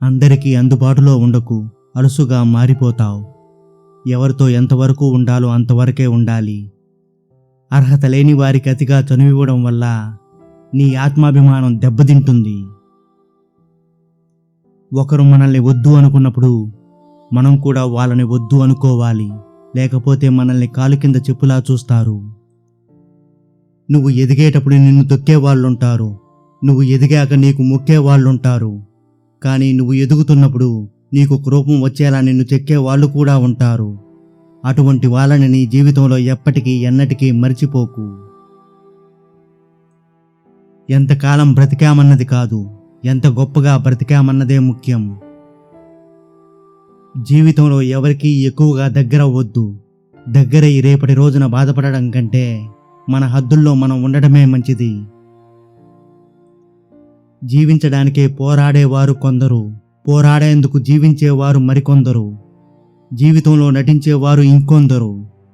అందరికీ అందుబాటులో ఉండకు, అలుసుగా మారిపోతావు. ఎవరితో ఎంతవరకు ఉండాలో అంతవరకే ఉండాలి. అర్హత లేని వారికి అతిగా చనువివ్వడం వల్ల నీ ఆత్మాభిమానం దెబ్బతింటుంది. ఒకరు మనల్ని వద్దు అనుకున్నప్పుడు మనం కూడా వాళ్ళని వద్దు అనుకోవాలి, లేకపోతే మనల్ని కాలు కింద చెప్పులా చూస్తారు. నువ్వు ఎదిగేటప్పుడు నిన్ను తొక్కేవాళ్ళుంటారు, నువ్వు ఎదిగాక నీకు మొక్కేవాళ్ళుంటారు. కానీ నువ్వు ఎదుగుతున్నప్పుడు నీకు కోపం వచ్చేలా నిన్ను చెక్కే వాళ్ళు కూడా ఉంటారు. అటువంటి వాళ్ళని నీ జీవితంలో ఎప్పటికీ ఎన్నటికీ మరిచిపోకు. ఎంతకాలం బ్రతికామన్నది కాదు, ఎంత గొప్పగా బ్రతికామన్నదే ముఖ్యం. జీవితంలో ఎవరికీ ఎక్కువగా దగ్గరవ్వద్దు. దగ్గరై రేపటి రోజున బాధపడడం కంటే మన హద్దుల్లో మనం ఉండడమే మంచిది. జీవించడానికే పోరాడేవారు కొందరు, పోరాడేందుకు జీవించేవారు మరికొందరు. జీవితంలో నటించేవారు ఇంకొందరు,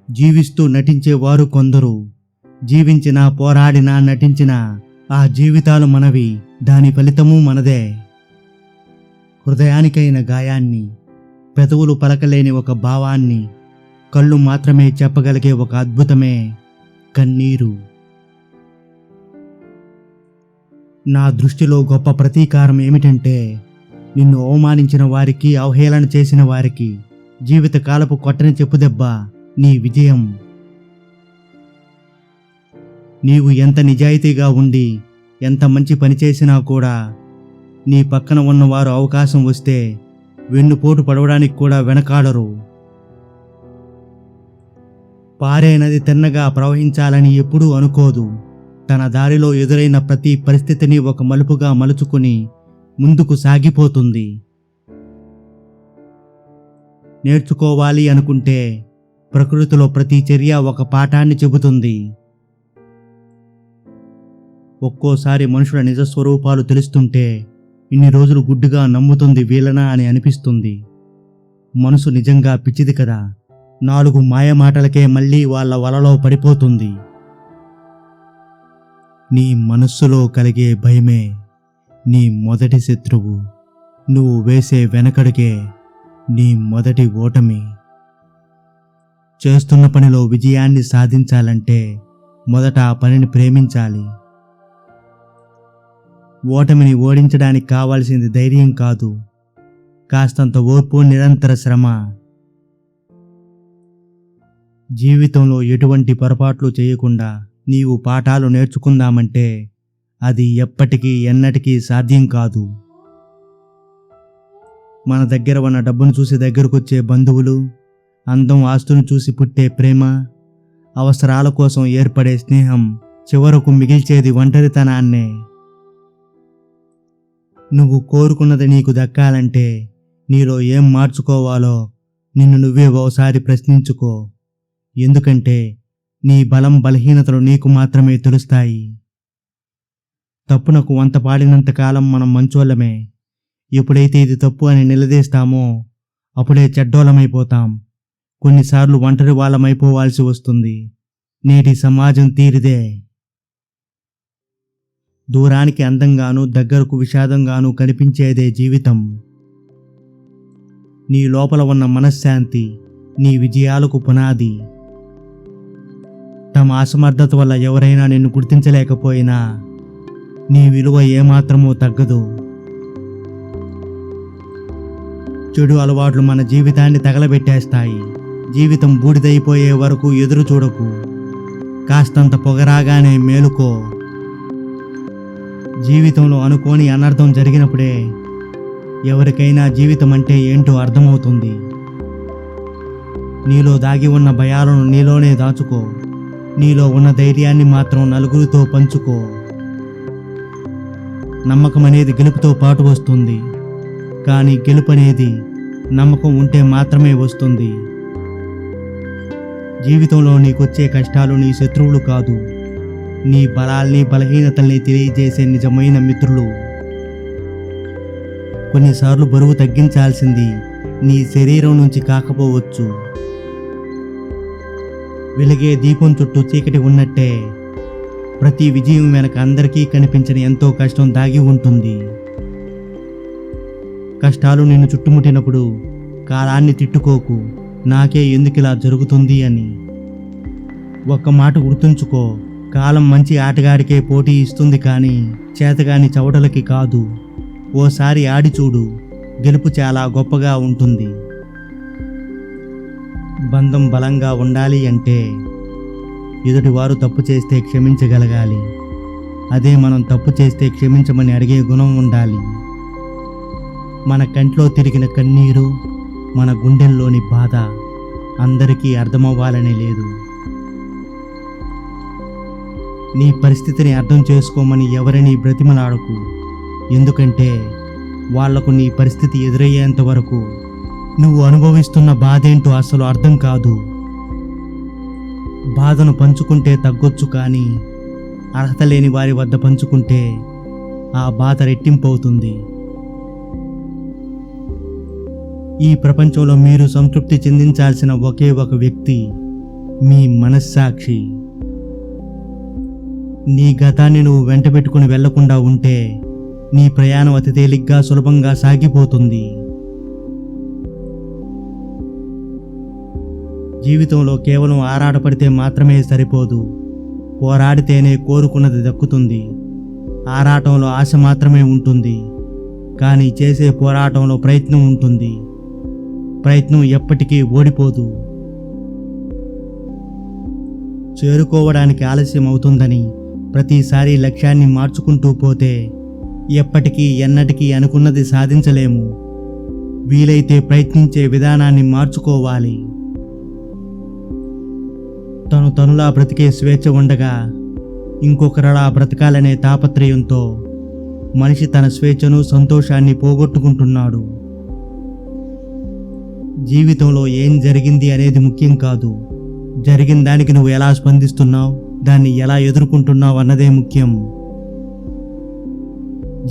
జీవిస్తూ నటించేవారు కొందరు. జీవించినా, పోరాడినా, నటించినా ఆ జీవితాలు మనవి, దాని ఫలితము మనదే. హృదయానికైన గాయాన్ని, పెదవులు పలకలేని ఒక భావాన్ని, కళ్ళు మాత్రమే చెప్పగలిగే ఒక అద్భుతమే కన్నీరు. నా దృష్టిలో గొప్ప ప్రతీకారం ఏమిటంటే, నిన్ను అవమానించిన వారికి, అవహేళన చేసిన వారికి జీవితకాలపు కొట్టని చెప్పుదెబ్బ నీ విజయం. నీవు ఎంత నిజాయితీగా ఉండి ఎంత మంచి పని చేసినా కూడా నీ పక్కన ఉన్నవారు అవకాశం వస్తే వెన్నుపోటు పడవడానికి కూడా వెనకాడరు. పారే నది తిన్నగా ప్రవహించాలని ఎప్పుడూ అనుకోదు. తన దారిలో ఎదురైన ప్రతి పరిస్థితిని ఒక మలుపుగా మలుచుకుని ముందుకు సాగిపోతుంది. నేర్చుకోవాలి అనుకుంటే ప్రకృతిలో ప్రతి చర్య ఒక పాఠాన్ని చెబుతుంది. ఒక్కోసారి మనుషుల నిజస్వరూపాలు తెలుస్తుంటే ఇన్ని రోజులు గుడ్డుగా నమ్ముతుంది వీళ్ళనా అని అనిపిస్తుంది. మనసు నిజంగా పిచ్చిది కదా, 4 మాయమాటలకే మళ్ళీ వాళ్ళ వలలో పడిపోతుంది. నీ మనస్సులో కలిగే భయమే నీ మొదటి శత్రువు. నువ్వు వేసే వెనకడుగే నీ మొదటి ఓటమి. చేస్తున్న పనిలో విజయాన్ని సాధించాలంటే మొదట ఆ పనిని ప్రేమించాలి. ఓటమిని ఓడించడానికి కావాల్సింది ధైర్యం కాదు, కాస్తంత ఓర్పు, నిరంతర శ్రమ. జీవితంలో ఎటువంటి పొరపాట్లు చేయకుండా నీవు పాఠాలు నేర్చుకుందామంటే అది ఎప్పటికీ ఎన్నటికీ సాధ్యం కాదు. మన దగ్గర ఉన్న డబ్బును చూసి దగ్గరకొచ్చే బంధువులు, అందం, ఆస్తును చూసి పుట్టే ప్రేమ, అవసరాల కోసం ఏర్పడే స్నేహం చివరకు మిగిల్చేది ఒంటరితనాన్నే. నువ్వు కోరుకున్నది నీకు దక్కాలంటే నీలో ఏం మార్చుకోవాలో నిన్ను నువ్వే ఓసారి ప్రశ్నించుకో. ఎందుకంటే నీ బలం, బలహీనతలు నీకు మాత్రమే తెలుస్తాయి. తప్పునకు వంత పాడినంతకాలం మనం మంచోళ్ళమే. ఎప్పుడైతే ఇది తప్పు అని నిలదీస్తామో అప్పుడే చెడ్డోళ్ళమైపోతాం. కొన్నిసార్లు ఒంటరి వాళ్ళమైపోవాల్సి వస్తుంది. నేటి సమాజం తీరిదే. దూరానికి అందంగాను, దగ్గరకు విషాదంగాను కనిపించేదే జీవితం. నీ లోపల ఉన్న మనశ్శాంతి నీ విజయాలకు పునాది. తమ అసమర్థత వల్ల ఎవరైనా నిన్ను గుర్తించలేకపోయినా నీ విలువ ఏమాత్రమూ తగ్గదు. చెడు అలవాట్లు మన జీవితాన్ని తగలబెట్టేస్తాయి. జీవితం బూడిదైపోయే వరకు ఎదురు చూడకు. కాస్తంత పొగరాగానే మేలుకో. జీవితంలో అనుకోని అనర్థం జరిగినప్పుడే ఎవరికైనా జీవితం అంటే ఏంటో అర్థమవుతుంది. నీలో దాగి ఉన్న భయాలను నీలోనే దాచుకో. నీలో ఉన్న ధైర్యాన్ని మాత్రం నలుగురితో పంచుకో. నమ్మకం అనేది గెలుపుతో పాటు వస్తుంది, కానీ గెలుపు అనేది నమ్మకం ఉంటే మాత్రమే వస్తుంది. జీవితంలో నీకొచ్చే కష్టాలు నీ శత్రువులు కాదు, నీ బలాల్ని, బలహీనతల్ని తెలియజేసే నిజమైన మిత్రులు. కొన్నిసార్లు బరువు తగ్గించాల్సింది నీ శరీరం నుంచి కాకపోవచ్చు. వెలిగే దీపం చుట్టూ చీకటి ఉన్నట్టే ప్రతి విజయం వెనక అందరికీ కనిపించని ఎంతో కష్టం దాగి ఉంటుంది. కష్టాలు నిన్ను చుట్టుముట్టినప్పుడు కాలాన్ని తిట్టుకోకు, నాకే ఎందుకిలా జరుగుతుంది అని. ఒక్క మాట గుర్తుంచుకో, కాలం మంచి ఆటగాడికే పోటీ ఇస్తుంది కానీ చేతగాని చవటలకి కాదు. ఓసారి ఆడి చూడు, గెలుపు చాలా గొప్పగా ఉంటుంది. బంధం బలంగా ఉండాలి అంటే ఎదుటివారు తప్పు చేస్తే క్షమించగలగాలి. అదే మనం తప్పు చేస్తే క్షమించమని అడిగే గుణం ఉండాలి. మన కంట్లో తిరిగిన కన్నీరు, మన గుండెల్లోని బాధ అందరికీ అర్థమవ్వాలని లేదు. నీ పరిస్థితిని అర్థం చేసుకోమని ఎవరిని బ్రతిమలాడకు. ఎందుకంటే వాళ్లకు నీ పరిస్థితి ఎదురయ్యేంత వరకు నువ్వు అనుభవిస్తున్న బాధేంటో అసలు అర్థం కాదు. బాధను పంచుకుంటే తగ్గొచ్చు కానీ అర్హత లేని వారి వద్ద పంచుకుంటే ఆ బాధ రెట్టింపవుతుంది. ఈ ప్రపంచంలో మీరు సంతృప్తి చెందించాల్సిన ఒకే ఒక వ్యక్తి మీ మనస్సాక్షి. నీ గతాన్ని నువ్వు వెంటబెట్టుకుని వెళ్లకుండా ఉంటే నీ ప్రయాణం అతి తేలిగ్గా సులభంగా సాగిపోతుంది. జీవితంలో కేవలం ఆరాటపడితే మాత్రమే సరిపోదు, పోరాడితేనే కోరుకున్నది దక్కుతుంది. ఆరాటంలో ఆశ మాత్రమే ఉంటుంది, కానీ చేసే పోరాటంలో ప్రయత్నం ఉంటుంది. ప్రయత్నం ఎప్పటికీ ఓడిపోదు. చేరుకోవడానికి ఆలస్యం అవుతుందని ప్రతిసారి లక్ష్యాన్ని మార్చుకుంటూ పోతే ఎప్పటికీ ఎన్నటికీ అనుకున్నది సాధించలేము. వీలైతే ప్రయత్నించే విధానాన్ని మార్చుకోవాలి. తనులా బ్రతికే స్వేచ్ఛ ఉండగా ఇంకొకరలా బ్రతకాలనే తాపత్రయంతో మనిషి తన స్వేచ్ఛను, సంతోషాన్ని పోగొట్టుకుంటున్నాడు. జీవితంలో ఏం జరిగింది అనేది ముఖ్యం కాదు, జరిగిన దానికి నువ్వు ఎలా స్పందిస్తున్నావు, దాన్ని ఎలా ఎదుర్కొంటున్నావు అన్నదే ముఖ్యం.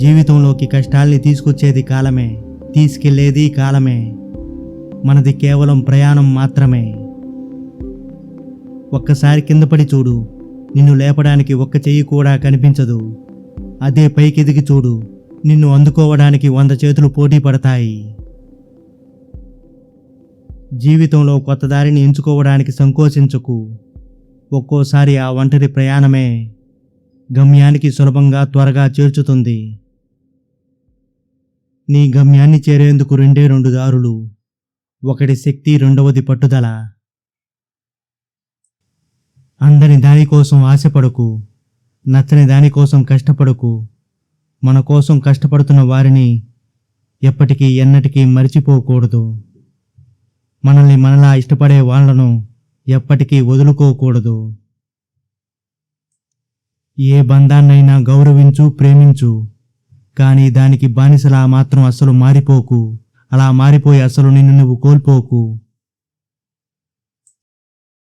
జీవితంలోకి కష్టాల్ని తీసుకొచ్చేది కాలమే, తీసుకెళ్లేది కాలమే. మనది కేవలం ప్రయాణం మాత్రమే. ఒక్కసారి కింద పడి చూడు, నిన్ను లేపడానికి ఒక్క చెయ్యి కూడా కనిపించదు. అదే పైకెదిగి చూడు, నిన్ను అందుకోవడానికి 100 చేతులు పోటీ పడతాయి. జీవితంలో కొత్త దారిని ఎంచుకోవడానికి సంకోచించకు. ఒక్కోసారి ఆ ఒంటరి ప్రయాణమే గమ్యానికి సులభంగా త్వరగా చేర్చుతుంది. నీ గమ్యాన్ని చేరేందుకు 2 దారులు, ఒకటి శక్తి, రెండవది పట్టుదల. అందని దానికోసం ఆశపడకు, నచ్చని దానికోసం కష్టపడకు. మన కోసం కష్టపడుతున్న వారిని ఎప్పటికీ ఎన్నటికీ మరిచిపోకూడదు. మనల్ని మనలా ఇష్టపడే వాళ్లను ఎప్పటికీ వదులుకోకూడదు. ఏ బంధాన్నైనా గౌరవించు, ప్రేమించు, కానీ దానికి బానిసలా మాత్రం అస్సలు మారిపోకు. అలా మారిపోయి అస్సలు నిన్ను నువ్వు కోల్పోకు.